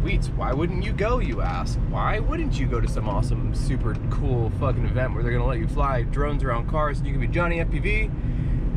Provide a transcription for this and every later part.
Wheats, why wouldn't you go, you ask? Why wouldn't you go to some awesome, super cool fucking event where they're gonna let you fly drones around cars and you can be Johnny FPV?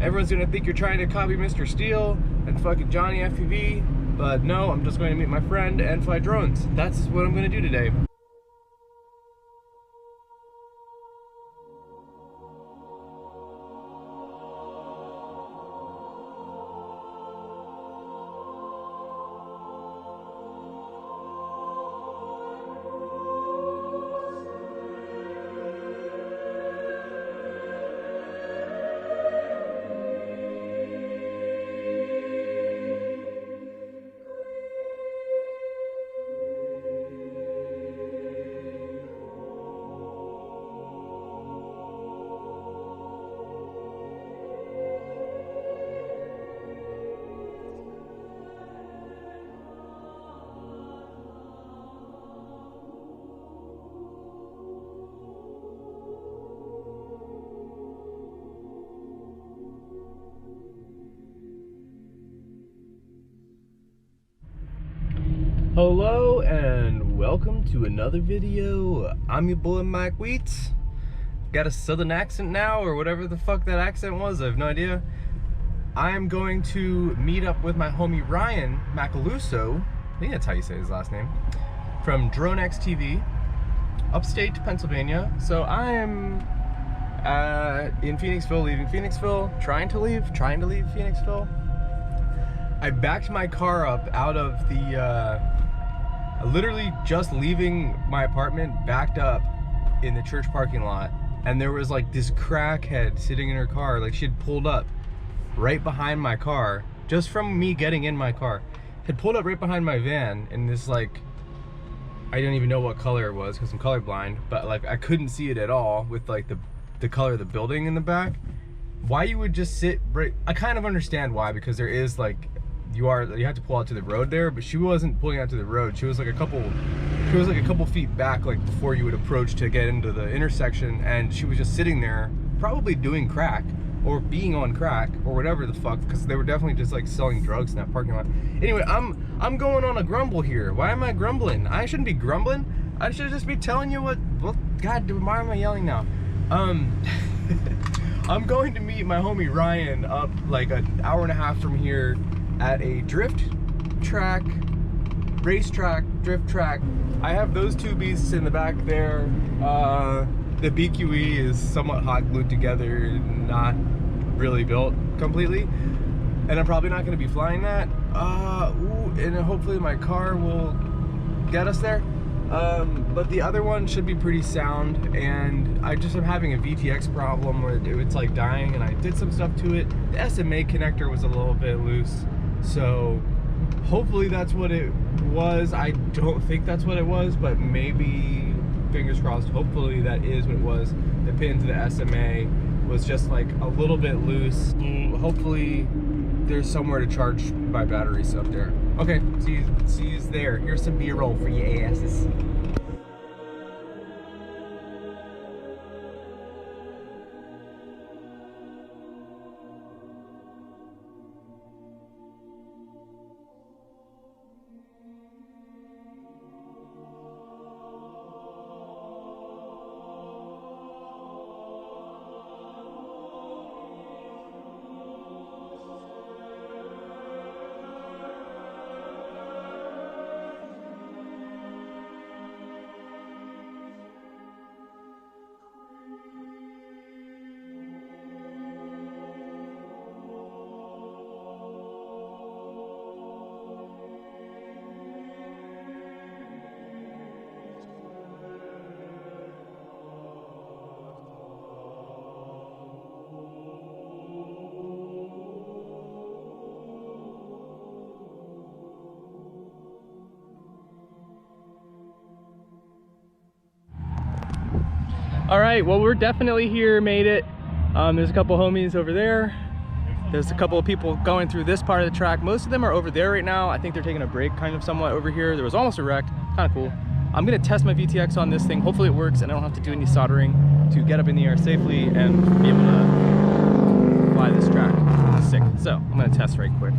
Everyone's gonna think you're trying to copy Mr. Steele and fucking Johnny FPV, but no, I'm just going to meet my friend and fly drones. That's what I'm gonna do today. Hello and welcome to another video. I'm your boy Mike Wheats. Got a southern accent now, or whatever the fuck that accent was, I have no idea. I'm going to meet up with my homie Ryan Macaluso, I think that's how you say his last name, from DroneX TV, upstate Pennsylvania. So I'm in Phoenixville, leaving Phoenixville, trying to leave Phoenixville. I backed my car up out of the literally just leaving my apartment, backed up in the church parking lot, and there was like this crackhead sitting in her car. Like, she had pulled up right behind my car, just from me getting in my car, had pulled up right behind my van in this, like, I don't even know what color it was because I'm colorblind, but like I couldn't see it at all with like the color of the building in the back. Why you would just sit right, I kind of understand why, because there is like, you have to pull out to the road there, but she wasn't pulling out to the road. She was like a couple feet back, like before you would approach to get into the intersection, and she was just sitting there, probably doing crack or being on crack or whatever the fuck, because they were definitely just like selling drugs in that parking lot. Anyway, I'm going on a grumble here. Why am I grumbling? I shouldn't be grumbling. I should just be telling you what. Well, God, why am I yelling now? I'm going to meet my homie Ryan up like an hour and a half from here at a drift track, racetrack, drift track. I have those two beasts in the back there. The BQE is somewhat hot glued together, not really built completely, and I'm probably not going to be flying that. And hopefully my car will get us there. But the other one should be pretty sound, and I just am having a VTX problem where it's like dying, and I did some stuff to it. The SMA connector was a little bit loose, so hopefully that's what it was. I don't think that's what it was, but maybe, fingers crossed, hopefully that is what it was. The pin to the SMA was just like a little bit loose. Hopefully there's somewhere to charge my batteries up there. Okay, see you there. Here's some B-roll for your asses. All right, well, we're definitely here, made it. There's a couple homies over there. There's a couple of people going through this part of the track. Most of them are over there right now. I think they're taking a break kind of somewhat over here. There was almost a wreck, kind of cool. I'm gonna test my VTX on this thing. Hopefully it works and I don't have to do any soldering to get up in the air safely and be able to fly this track. That's sick. So I'm gonna test right quick.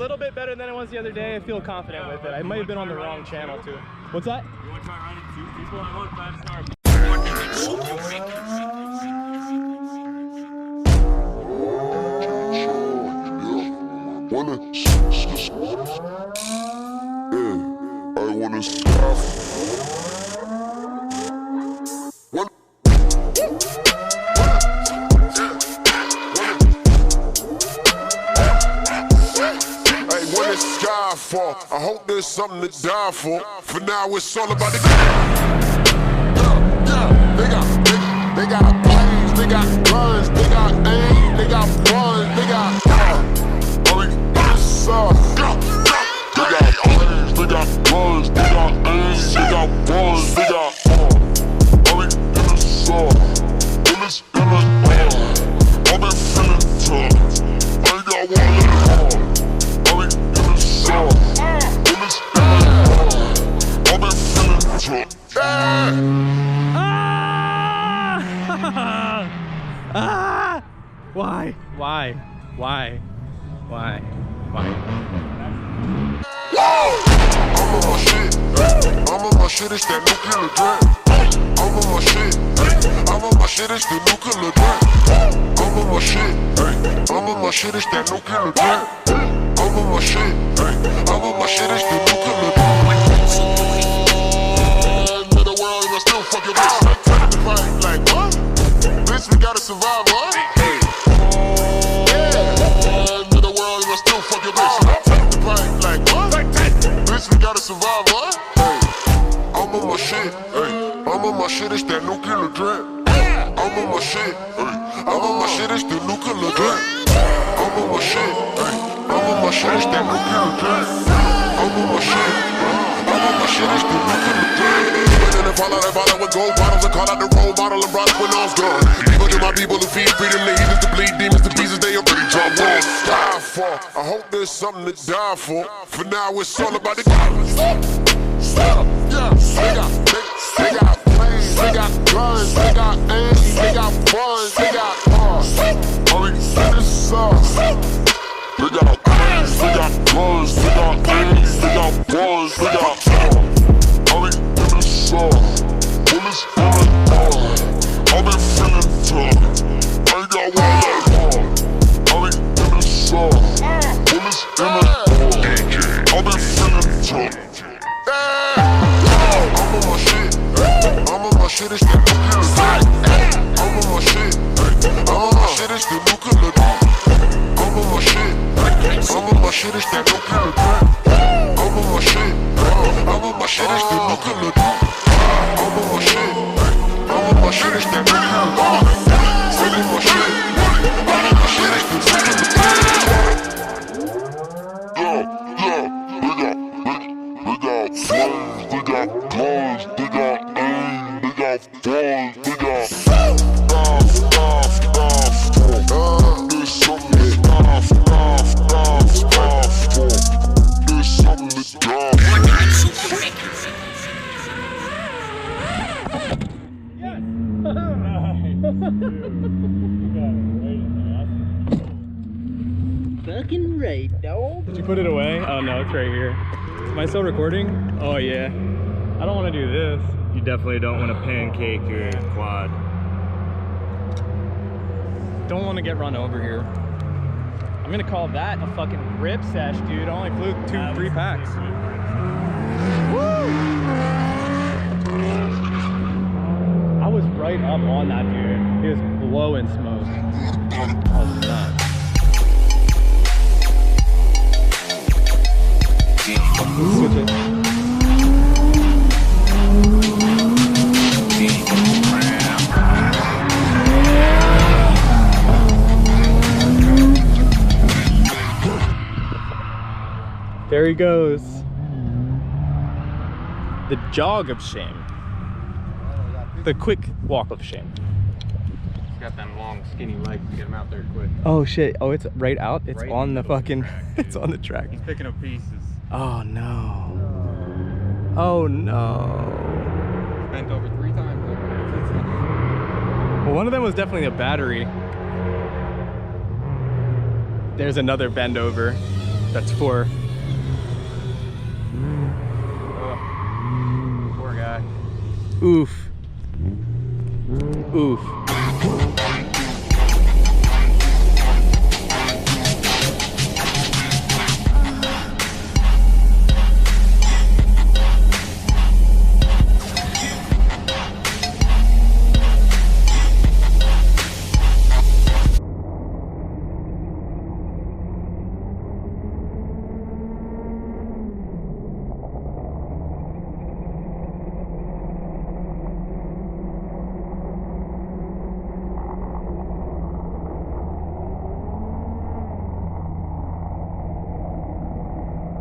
little bit better than it was the other day. I feel confident with it. I might have been on the wrong channel too. What's that? You want to try running 2 people? I want 5-star. I wanna stop. I hope there's something to die for. For now, it's all about the they got planes, they got guns, they got aim, they got guns, they got they got planes, they got guns, they got aim, they got guns, they got I've been feeling tough. I ain't got one left. Why? Why? Why? Why? Why? I'm on my shit. I'm on my shit. It's that nuclear threat. I'm on my shit. I'm on my shit. It's the nuclear threat. I'm on my shit. I'm on my shit. It's that nuclear threat. I'm on my shit. I'm on my shit. It's the nuclear threat. The world, you still fucking bitch. Like what? Bitch, we gotta survive, what? The world, you still fucking bitch. Like what? Bitch, we gotta survive, what? I'm on my shit. I'm on my shit. It's that nuclear threat. I'm on my shit. I'm on my shit. It's the nuclear threat. I'm on my shit. I'm on my shit. It's that nuclear threat. I'm on my shit. I'm on my shit. It's the nuclear threat. Follow that bottle with gold bottles and call out the role model and brought it when all's done. People to my people who feed freedom, the heathens to bleed demons to pieces, they already drop walls. Die for. I hope there's something to die for. For now, it's all about the stop. Yeah, they got planes, they got guns, they got aim, they got guns, they got this they got planes, they got guns, they got aim, they got guns, they got I've been feeling tough. I ain't got one left. I ain't in the sun. Bullets in the I've been feeling tough. I'm on my shit. I'm on my shit. It's the nuclear threat. I'm on my shit. I'm on my shit. It's the nuclear threat. I'm on my shit. I'm on my shit. It's the nuclear threat. I'm on my shit. I'm on my shit. It's the nuclear threat. I'm on my shit. I'm on my shit. It's that nuclear threat. I'm on my shit. I'm on my shit. It's the nuclear threat. They got flames, they got guns, they got aim, they got guns, they got there's something to die for. There's something to die Fucking right, dog. Did you put it away? Oh no, it's right here. Am I still recording? Oh yeah. I don't want to do this. You definitely don't want to pancake your quad. Don't want to get run over here. I'm gonna call that a fucking rip sesh, dude. I only flew 3 packs. Woo! I was right up on that dude. He was blowing smoke. I was nuts. Switch it. There he goes. The jog of shame. The quick walk of shame. He's got them long, skinny legs to get him out there quick. Oh shit. Oh, it's right out? It's Right on the fucking... It's on the track. He's picking up pieces. Oh no. Oh no. Bent over 3 times. Well, one of them was definitely a battery. There's another bend over. That's for. Poor guy. Oof. Oof.